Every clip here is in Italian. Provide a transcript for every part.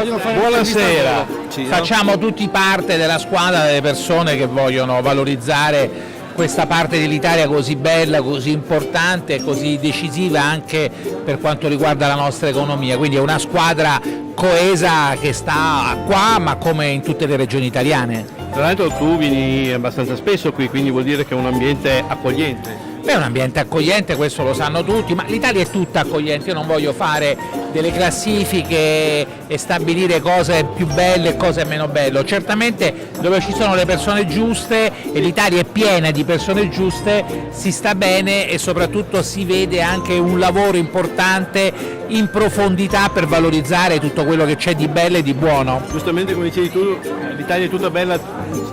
vogliono fare Buonasera, facciamo tutti parte della squadra delle persone che vogliono valorizzare questa parte dell'Italia così bella, così importante e così decisiva anche per quanto riguarda la nostra economia, quindi è una squadra coesa che sta qua ma come in tutte le regioni italiane. Tra l'altro tu vieni abbastanza spesso qui, quindi vuol dire che è un ambiente accogliente. Beh, è un ambiente accogliente, questo lo sanno tutti, ma l'Italia è tutta accogliente, io non voglio fare delle classifiche e stabilire cosa è più bello e cosa è meno bello. Certamente dove ci sono le persone giuste, e l'Italia è piena di persone giuste, si sta bene e soprattutto si vede anche un lavoro importante in profondità per valorizzare tutto quello che c'è di bello e di buono. Giustamente come dicevi tu, l'Italia è tutta bella,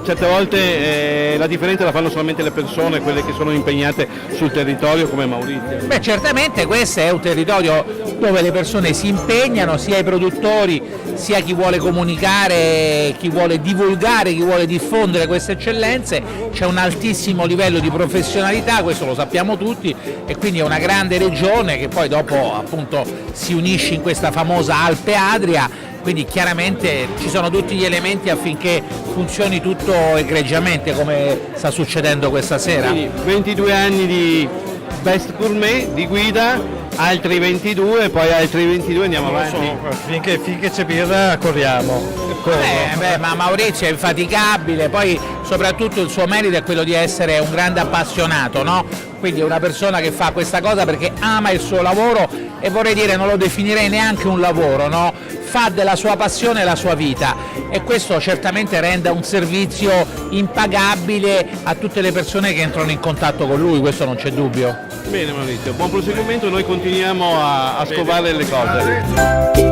certe volte la differenza la fanno solamente le persone, quelle che sono impegnate sul territorio come Maurizio. Beh, certamente questo è un territorio dove le persone si impegnano, sia i produttori, sia chi vuole comunicare, chi vuole divulgare, chi vuole diffondere queste eccellenze, c'è un altissimo livello di professionalità, questo lo sappiamo tutti, e quindi è una grande regione che poi dopo appunto si unisce in questa famosa Alpe Adria, quindi chiaramente ci sono tutti gli elementi affinché funzioni tutto egregiamente come sta succedendo questa sera. Quindi 22 anni di Best Gourmet, di guida, altri 22, poi altri 22 andiamo avanti. Finché c'è birra corriamo. Ma Maurizio è infaticabile, poi soprattutto il suo merito è quello di essere un grande appassionato, no? Quindi è una persona che fa questa cosa perché ama il suo lavoro e vorrei dire non lo definirei neanche un lavoro, no? Fa della sua passione la sua vita e questo certamente rende un servizio impagabile a tutte le persone che entrano in contatto con lui, questo non c'è dubbio. Bene Maurizio, buon proseguimento, noi continuiamo a scovare le cose.